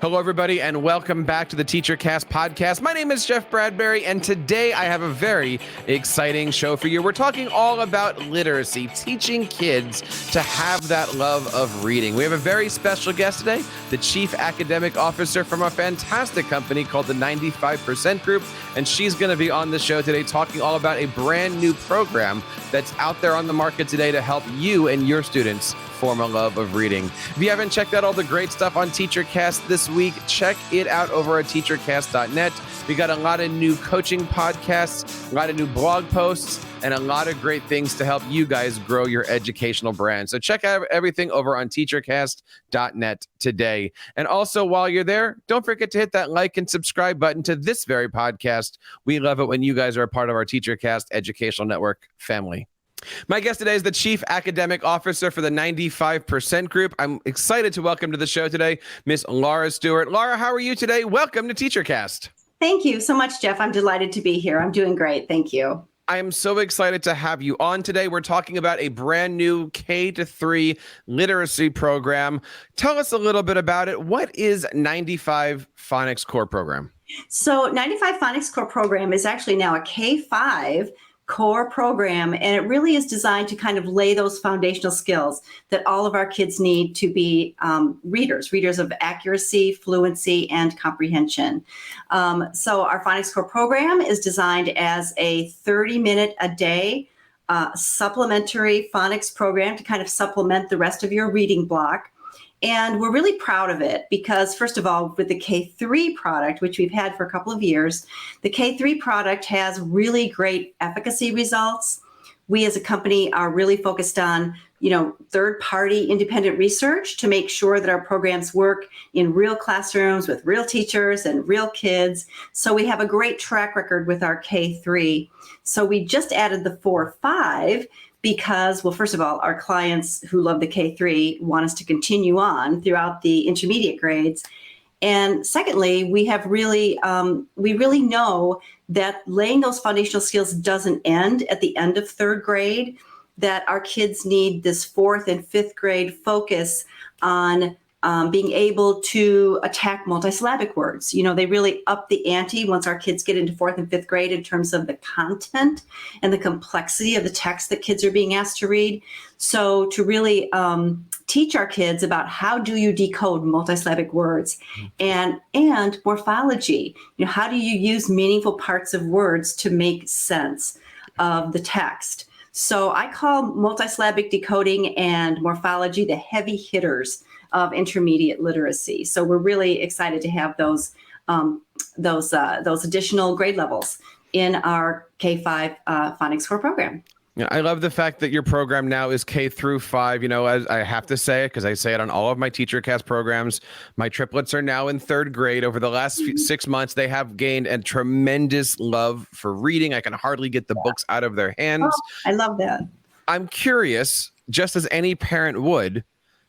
Hello, everybody, and welcome back to the TeacherCast Podcast. My name is Jeff Bradbury, and today I have a very exciting show for you. We're talking all about literacy, teaching kids to have that love of reading. We have a very special guest today, the Chief Academic Officer from a fantastic company called the 95% Group, and she's going to be on the show today talking all about a brand new program that's out there on the market today to help you and your students form a love of reading. If you haven't checked out all the great stuff on TeacherCast this week, check it out over at teachercast.net. We got a lot of new coaching podcasts, a lot of new blog posts, and a lot of great things to help you guys grow your educational brand. So check out everything over on teachercast.net today. And also, while you're there, don't forget to hit that like and subscribe button to this very podcast. We love it when you guys are a part of our TeacherCast Educational Network family. My guest today is the Chief Academic Officer for the 95% Group. I'm excited to welcome to the show today, Miss Laura Stewart. Laura, how are you today? Welcome to TeacherCast. Thank you so much, Jeff. I'm delighted to be here. I'm doing great. Thank you. I am so excited to have you on today. We're talking about a brand new K-3 literacy program. Tell us a little bit about it. What is 95 Phonics Core Program? So 95 Phonics Core Program is actually now a K-5 core program, and it really is designed to kind of lay those foundational skills that all of our kids need to be readers of accuracy, fluency, and comprehension. So our Phonics Core program is designed as a 30-minute a day supplementary phonics program to kind of supplement the rest of your reading block. And we're really proud of it because, first of all, with the K-3 product, which we've had for a couple of years, the K-3 product has really great efficacy results. We as a company are really focused on, third-party independent research to make sure that our programs work in real classrooms with real teachers and real kids. So we have a great track record with our K-3. So we just added the 4-5 because, well, first of all, our clients who love the K-3 want us to continue on throughout the intermediate grades. And secondly, we really know that laying those foundational skills doesn't end at the end of third grade, that our kids need this fourth and fifth grade focus on being able to attack multisyllabic words. They really up the ante once our kids get into fourth and fifth grade in terms of the content and the complexity of the text that kids are being asked to read. So to really teach our kids about how do you decode multisyllabic words and morphology. How do you use meaningful parts of words to make sense of the text? So I call multisyllabic decoding and morphology the heavy hitters of intermediate literacy. So we're really excited to have those additional grade levels in our K-5 Phonics Core program. Yeah, I love the fact that your program now is K through 5. As I have to say it because I say it on all of my TeacherCast programs. My triplets are now in third grade. Over the last 6 months, they have gained a tremendous love for reading. I can hardly get the books out of their hands. Oh, I love that. I'm curious, just as any parent would,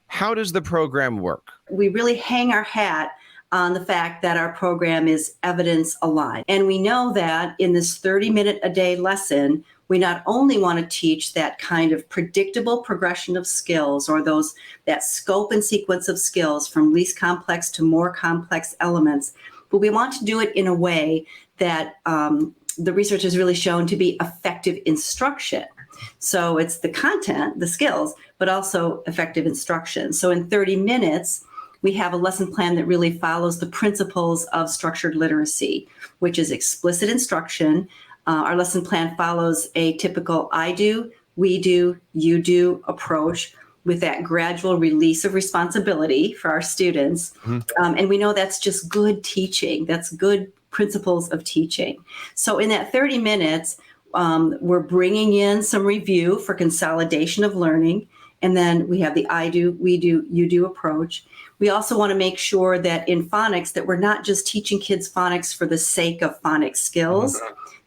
how does the program work? We really hang our hat on the fact that our program is evidence aligned. And we know that in this 30-minute a day lesson, we not only want to teach that kind of predictable progression of skills or that scope and sequence of skills from least complex to more complex elements, but we want to do it in a way that the research has really shown to be effective instruction. So it's the content, the skills, but also effective instruction. So in 30 minutes, we have a lesson plan that really follows the principles of structured literacy, which is explicit instruction. Our lesson plan follows a typical I do, we do, you do approach with that gradual release of responsibility for our students. And we know that's just good teaching. That's good principles of teaching. So in that 30 minutes, we're bringing in some review for consolidation of learning. And then we have the I do, we do, you do approach. We also want to make sure that in phonics that we're not just teaching kids phonics for the sake of phonics skills,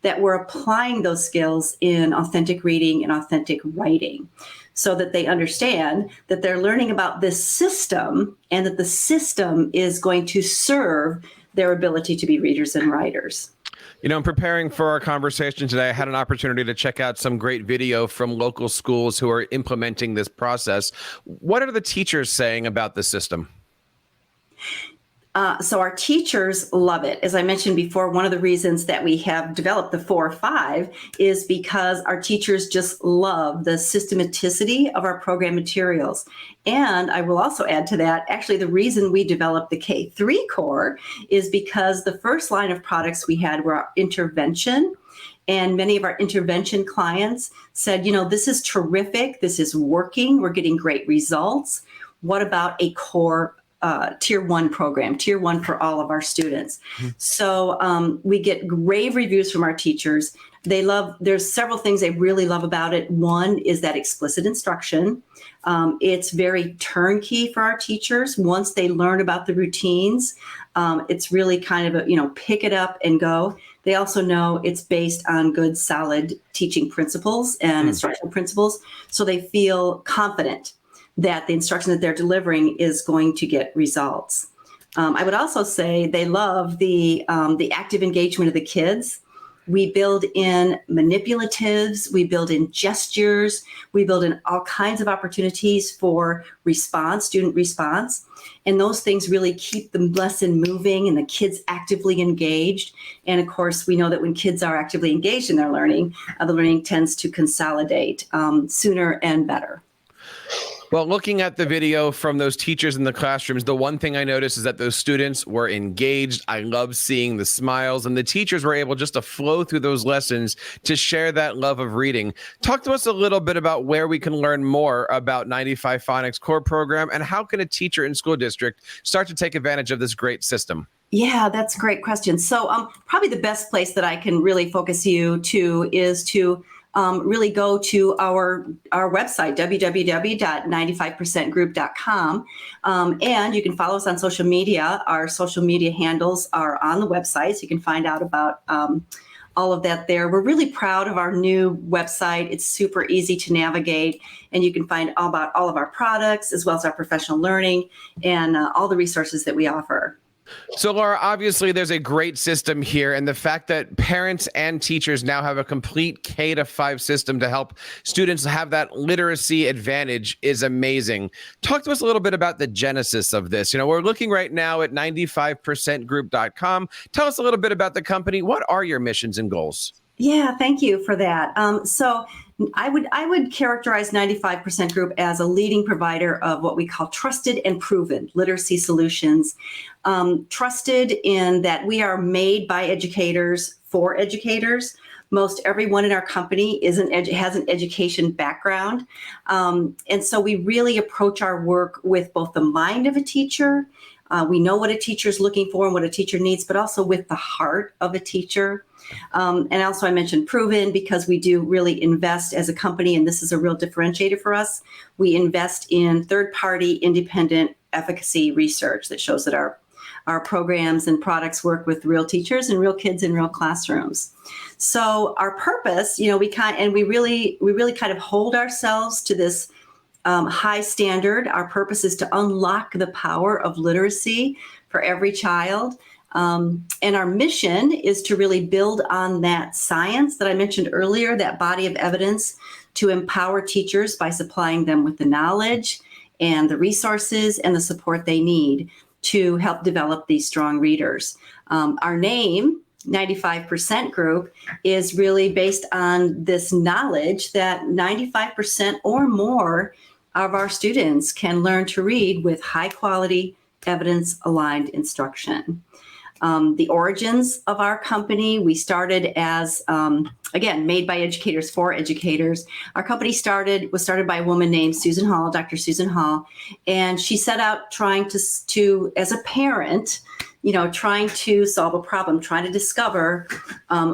that we're applying those skills in authentic reading and authentic writing so that they understand that they're learning about this system and that the system is going to serve their ability to be readers and writers. In preparing for our conversation today, I had an opportunity to check out some great video from local schools who are implementing this process. What are the teachers saying about the system? So our teachers love it. As I mentioned before, one of the reasons that we have developed the 4-5 is because our teachers just love the systematicity of our program materials. And I will also add to that, actually, the reason we developed the K3 core is because the first line of products we had were our intervention. And many of our intervention clients said, this is terrific. This is working. We're getting great results. What about a core tier 1 program, tier 1 for all of our students? So we get rave reviews from our teachers. There's several things they really love about it. One is that explicit instruction. It's very turnkey for our teachers. Once they learn about the routines, it's really kind of pick it up and go. They also know it's based on good, solid teaching principles and instructional principles. So they feel confident that the instruction that they're delivering is going to get results. I would also say they love the active engagement of the kids. We build in manipulatives, we build in gestures, we build in all kinds of opportunities for response, student response. And those things really keep the lesson moving and the kids actively engaged. And of course, we know that when kids are actively engaged in their learning, the learning tends to consolidate sooner and better. Well, looking at the video from those teachers in the classrooms, the one thing I noticed is that those students were engaged. I love seeing the smiles, and the teachers were able just to flow through those lessons to share that love of reading. Talk to us a little bit about where we can learn more about 95 Phonics Core Program, and how can a teacher in school district start to take advantage of this great system? Yeah, that's a great question. So probably the best place that I can really focus you to is to really go to our website, www.95percentgroup.com. And you can follow us on social media. Our social media handles are on the website, so you can find out about all of that there. We're really proud of our new website. It's super easy to navigate, and you can find all about all of our products, as well as our professional learning and all the resources that we offer. So, Laura, obviously there's a great system here, and the fact that parents and teachers now have a complete K-5 system to help students have that literacy advantage is amazing. Talk to us a little bit about the genesis of this. We're looking right now at 95percentgroup.com. Tell us a little bit about the company. What are your missions and goals? Yeah, thank you for that. So I would characterize 95% Group as a leading provider of what we call trusted and proven literacy solutions. Trusted in that we are made by educators for educators. Most everyone in our company has an education background. And so we really approach our work with both the mind of a teacher. We know what a teacher is looking for and what a teacher needs, but also with the heart of a teacher. And also I mentioned proven because we do really invest as a company, and this is a real differentiator for us. We invest in third-party independent efficacy research that shows that our programs and products work with real teachers and real kids in real classrooms. So our purpose, we really kind of hold ourselves to this high standard. Our purpose is to unlock the power of literacy for every child. And our mission is to really build on that science that I mentioned earlier, that body of evidence, to empower teachers by supplying them with the knowledge and the resources and the support they need to help develop these strong readers. Our name, 95% Group, is really based on this knowledge that 95% or more of our students can learn to read with high quality, evidence-aligned instruction. The origins of our company, we started as, again, made by educators for educators. Our company was started by a woman named Susan Hall, Dr. Susan Hall, and she set out trying to as a parent, trying to solve a problem, trying to discover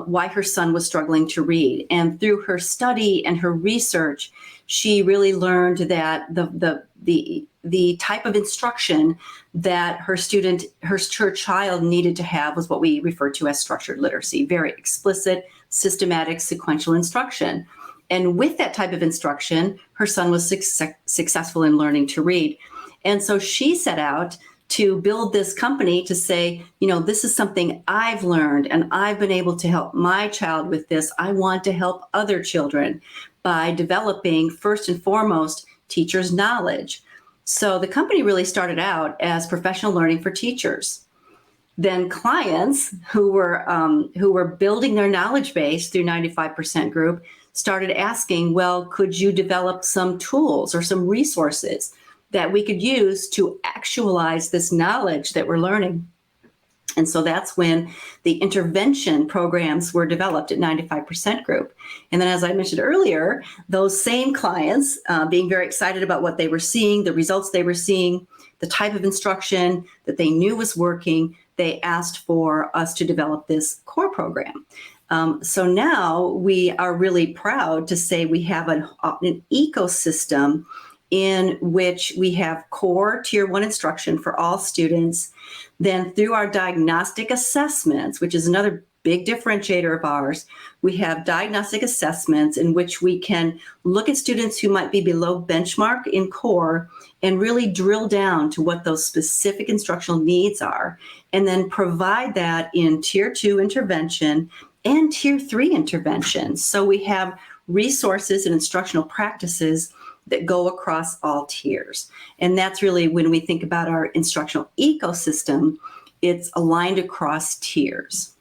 why her son was struggling to read. And through her study and her research, she really learned that the type of instruction that her child needed to have was what we refer to as structured literacy, very explicit, systematic, sequential instruction. And with that type of instruction, her son was successful in learning to read. And so she set out to build this company to say, this is something I've learned and I've been able to help my child with this. I want to help other children by developing, first and foremost, teachers' knowledge. So the company really started out as professional learning for teachers. Then clients who were building their knowledge base through 95% Group started asking, well, could you develop some tools or some resources that we could use to actualize this knowledge that we're learning? And so that's when the intervention programs were developed at 95% Group. And then, as I mentioned earlier, those same clients, being very excited about what they were seeing, the results they were seeing, the type of instruction that they knew was working, they asked for us to develop this core program. So now we are really proud to say we have an ecosystem in which we have core Tier 1 instruction for all students. Then through our diagnostic assessments, which is another big differentiator of ours, we have diagnostic assessments in which we can look at students who might be below benchmark in core and really drill down to what those specific instructional needs are, and then provide that in Tier 2 intervention and Tier 3 intervention. So we have resources and instructional practices that go across all tiers. And that's really when we think about our instructional ecosystem, it's aligned across tiers.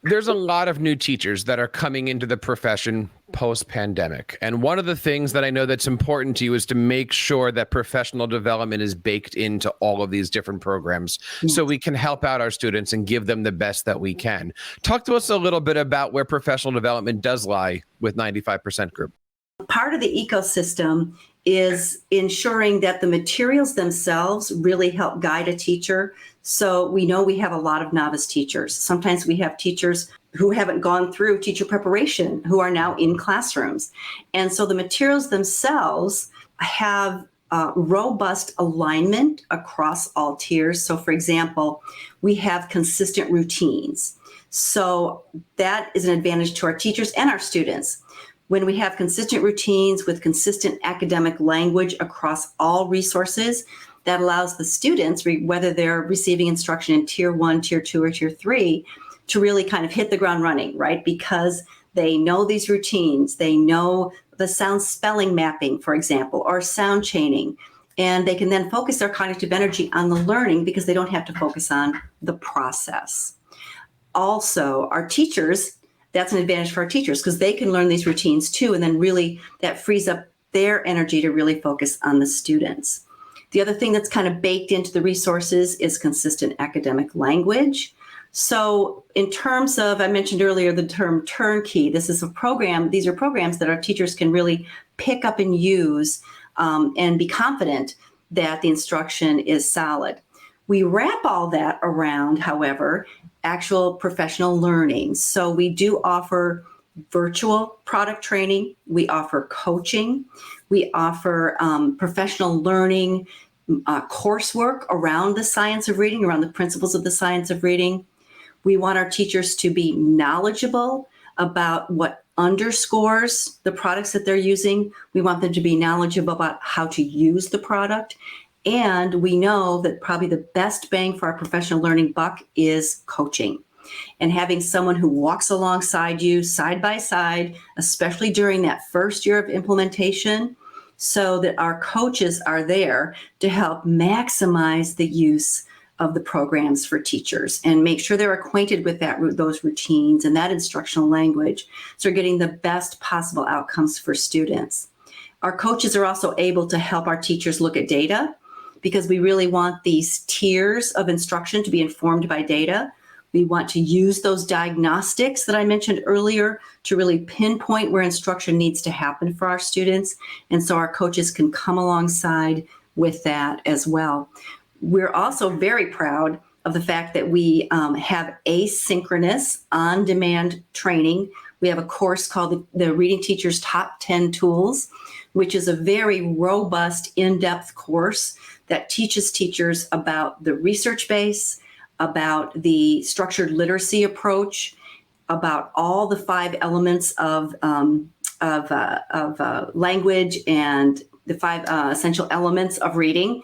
There's a lot of new teachers that are coming into the profession post-pandemic. And one of the things that I know that's important to you is to make sure that professional development is baked into all of these different programs so we can help out our students and give them the best that we can. Talk to us a little bit about where professional development does lie with 95% Group. Part of the ecosystem is ensuring that the materials themselves really help guide a teacher. So we know we have a lot of novice teachers. Sometimes we have teachers who haven't gone through teacher preparation, who are now in classrooms. And so the materials themselves have robust alignment across all tiers. So for example, we have consistent routines. So that is an advantage to our teachers and our students. When we have consistent routines with consistent academic language across all resources, that allows the students, whether they're receiving instruction in Tier 1, Tier 2, or Tier 3, to really kind of hit the ground running, right? Because they know these routines, they know the sound spelling mapping, for example, or sound chaining, and they can then focus their cognitive energy on the learning because they don't have to focus on the process. Also, our teachers, that's an advantage for our teachers because they can learn these routines too, and then really that frees up their energy to really focus on the students. The other thing that's kind of baked into the resources is consistent academic language. So in terms of, I mentioned earlier the term turnkey, this is a program, these are programs that our teachers can really pick up and use and be confident that the instruction is solid. We wrap all that around, however, actual professional learning. So we do offer virtual product training. We offer coaching. We offer professional learning coursework around the science of reading, around the principles of the science of reading. We want our teachers to be knowledgeable about what underscores the products that they're using. We want them to be knowledgeable about how to use the product. And we know that probably the best bang for our professional learning buck is coaching. And having someone who walks alongside you side by side, especially during that first year of implementation, so that our coaches are there to help maximize the use of the programs for teachers and make sure they're acquainted with those routines and that instructional language, so we're getting the best possible outcomes for students. Our coaches are also able to help our teachers look at data, because we really want these tiers of instruction to be informed by data. We want to use those diagnostics that I mentioned earlier to really pinpoint where instruction needs to happen for our students. And so our coaches can come alongside with that as well. We're also very proud of the fact that we have asynchronous on-demand training. We have a course called the Reading Teacher's Top 10 Tools, which is a very robust, in-depth course that teaches teachers about the research base, about the structured literacy approach, about all the 5 elements of language and the 5 essential elements of reading.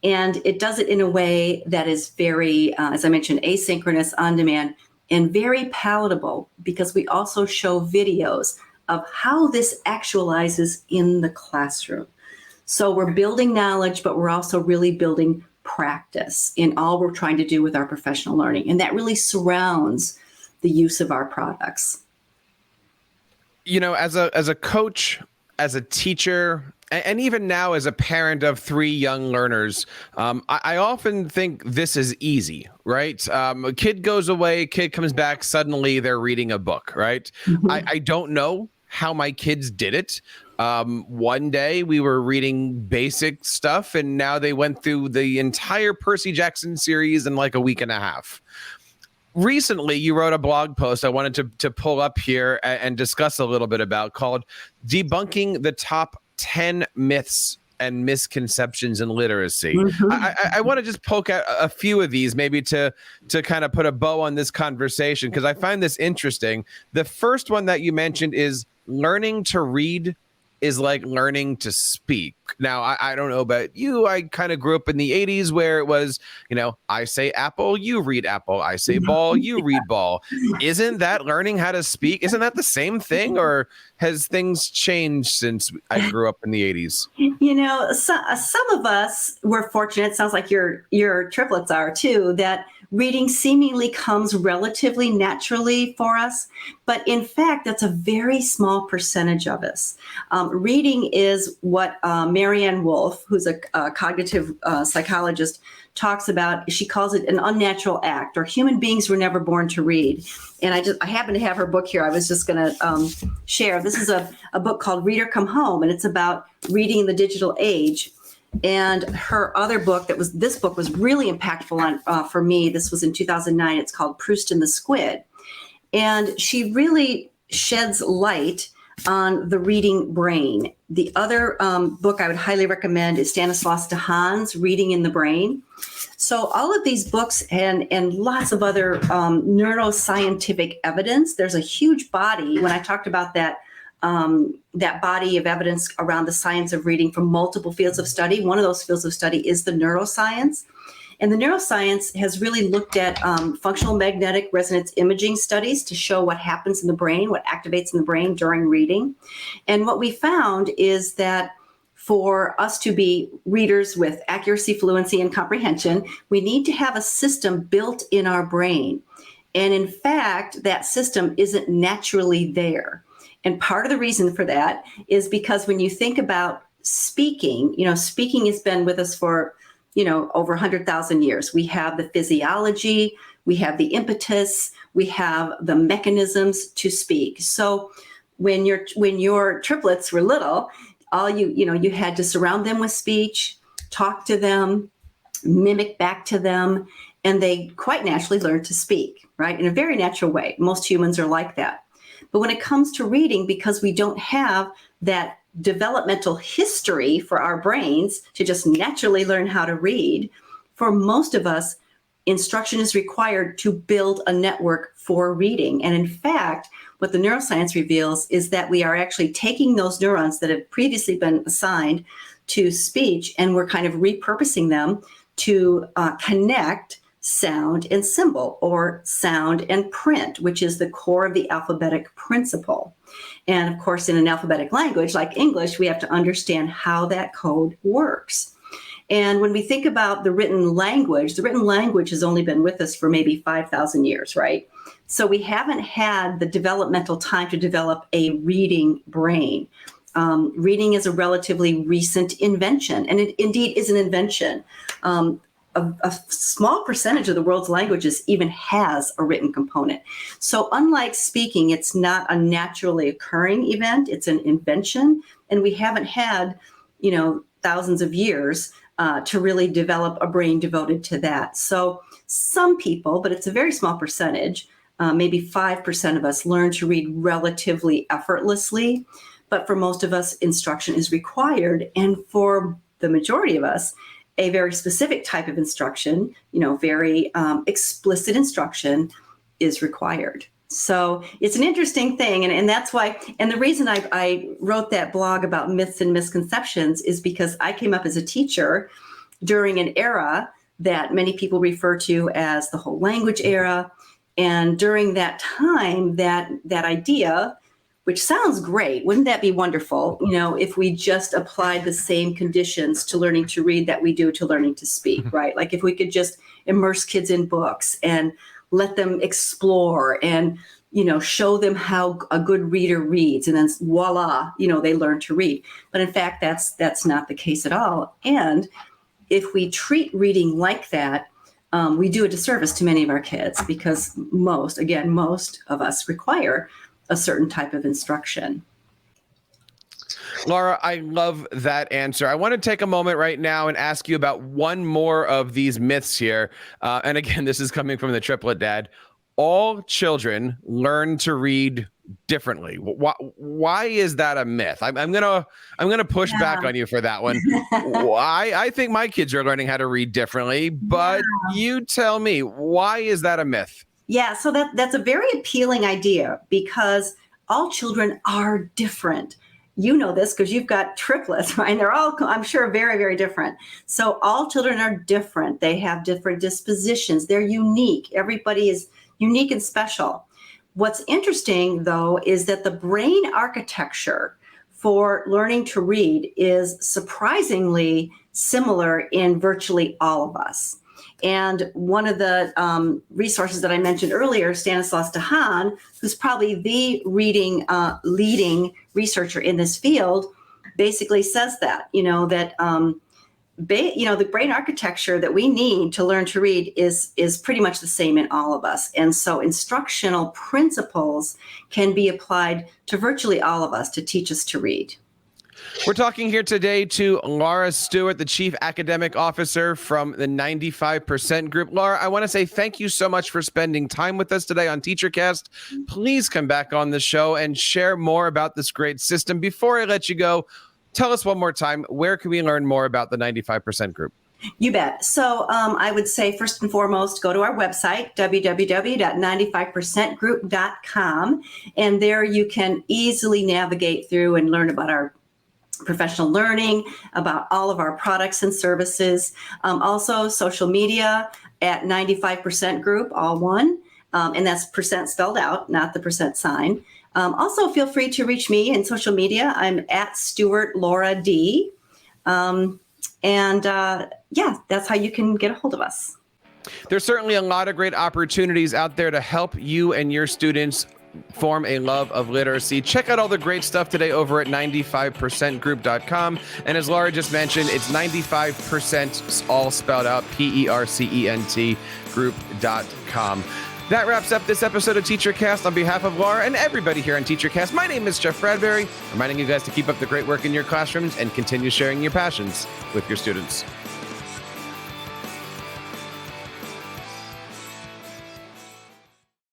And it does it in a way that is very, as I mentioned, asynchronous, on-demand, and very palatable, because we also show videos of how this actualizes in the classroom. So we're building knowledge, but we're also really building practice in all we're trying to do with our professional learning. And that really surrounds the use of our products. As a coach, as a teacher, and even now as a parent of 3 young learners, I often think this is easy, right? A kid goes away, kid comes back, suddenly they're reading a book, right? Mm-hmm. I don't know how my kids did it. One day we were reading basic stuff, and now they went through the entire Percy Jackson series in like a week and a half. Recently, you wrote a blog post I wanted to pull up here and discuss a little bit about, called Debunking the Top 10 Myths and Misconceptions in Literacy. Mm-hmm. I want to just poke at a few of these, maybe to kind of put a bow on this conversation, because I find this interesting. The first one that you mentioned is learning to read is like learning to speak. Now, I don't know about you. I kind of grew up in the 80s where it was, I say apple, you read apple. I say ball, you read ball. Isn't that learning how to speak? Isn't that the same thing? Or has things changed since I grew up in the 80s? Some of us were fortunate, sounds like your triplets are too, that reading seemingly comes relatively naturally for us. But in fact, that's a very small percentage of us. Reading is what Marianne Wolf, who's a cognitive psychologist, talks about. She calls it an unnatural act, or human beings were never born to read. And I happen to have her book here. I was just going to share. This is a book called Reader Come Home, and it's about reading in the digital age. And her other book this book was really impactful for me. This was in 2009. It's called Proust and the Squid. And she really sheds light on the reading brain. The other book I would highly recommend is Stanislaus Dehaan's Reading in the Brain. So all of these books and lots of other neuroscientific evidence, there's a huge body. When I talked about that body of evidence around the science of reading from multiple fields of study, one of those fields of study is the neuroscience. And the neuroscience has really looked at functional magnetic resonance imaging studies to show what happens in the brain, what activates in the brain during reading. And what we found is that for us to be readers with accuracy, fluency, and comprehension, we need to have a system built in our brain. And in fact, that system isn't naturally there. And part of the reason for that is because when you think about speaking, speaking has been with us for over 100,000 years. We have the physiology, we have the impetus, we have the mechanisms to speak. So when your triplets were little, you had to surround them with speech, talk to them, mimic back to them, and they quite naturally learned to speak, right? In a very natural way. Most humans are like that. But when it comes to reading, because we don't have that developmental history for our brains to just naturally learn how to read, for most of us, instruction is required to build a network for reading. And in fact, what the neuroscience reveals is that we are actually taking those neurons that have previously been assigned to speech, and we're kind of repurposing them to connect sound and symbol, or sound and print, which is the core of the alphabetic principle. And of course, in an alphabetic language like English, we have to understand how that code works. And when we think about the written language has only been with us for maybe 5,000 years, right? So we haven't had the developmental time to develop a reading brain. Reading is a relatively recent invention, and it indeed is an invention. A small percentage of the world's languages even has a written component. So unlike speaking, it's not a naturally occurring event, it's an invention. And we haven't had, thousands of years to really develop a brain devoted to that. So some people, but it's a very small percentage, maybe 5% of us learn to read relatively effortlessly. But for most of us, instruction is required. And for the majority of us, a very specific type of instruction, very explicit instruction is required. So it's an interesting thing. And that's why, and the reason I wrote that blog about myths and misconceptions is because I came up as a teacher during an era that many people refer to as the whole language era. And during that time, that idea, which sounds great. Wouldn't that be wonderful, if we just applied the same conditions to learning to read that we do to learning to speak, right? Like if we could just immerse kids in books and let them explore and, show them how a good reader reads, and then voila, they learn to read. But in fact, that's not the case at all. And if we treat reading like that, we do a disservice to many of our kids, because most of us require a certain type of instruction. Laura, I love that answer. I want to take a moment right now and ask you about one more of these myths here. And again, this is coming from the triplet dad. All children learn to read differently. Why is that a myth? I'm gonna push back on you for that one. I think my kids are learning how to read differently, but you tell me, why is that a myth? Yeah, so that's a very appealing idea, because all children are different. You know this because you've got triplets, right? And they're all, I'm sure, very, very different. So all children are different. They have different dispositions. They're unique. Everybody is unique and special. What's interesting, though, is that the brain architecture for learning to read is surprisingly similar in virtually all of us. And one of the resources that I mentioned earlier, Stanislaus Dehaene, who's probably the leading researcher in this field, basically says that, the brain architecture that we need to learn to read is pretty much the same in all of us. And so instructional principles can be applied to virtually all of us to teach us to read. We're talking here today to Laura Stewart, the Chief Academic Officer from the 95% Group. Laura, I want to say thank you so much for spending time with us today on TeacherCast. Please come back on the show and share more about this great system. Before I let you go, tell us one more time, where can we learn more about the 95% Group? You bet. So I would say, first and foremost, go to our website, www.95percentgroup.com. And there you can easily navigate through and learn about our professional learning, about all of our products and services. Also, social media at 95% Group, all one. And that's percent spelled out, not the percent sign. Also, feel free to reach me in social media. I'm at Stewart Laura D. That's how you can get a hold of us. There's certainly a lot of great opportunities out there to help you and your students form a love of literacy. Check out all the great stuff today over at 95percentgroup.com. And as Laura just mentioned, it's 95% all spelled out, PERCENT group.com. That wraps up this episode of TeacherCast. On behalf of Laura and everybody here on TeacherCast, my name is Jeff Bradbury, reminding you guys to keep up the great work in your classrooms and continue sharing your passions with your students.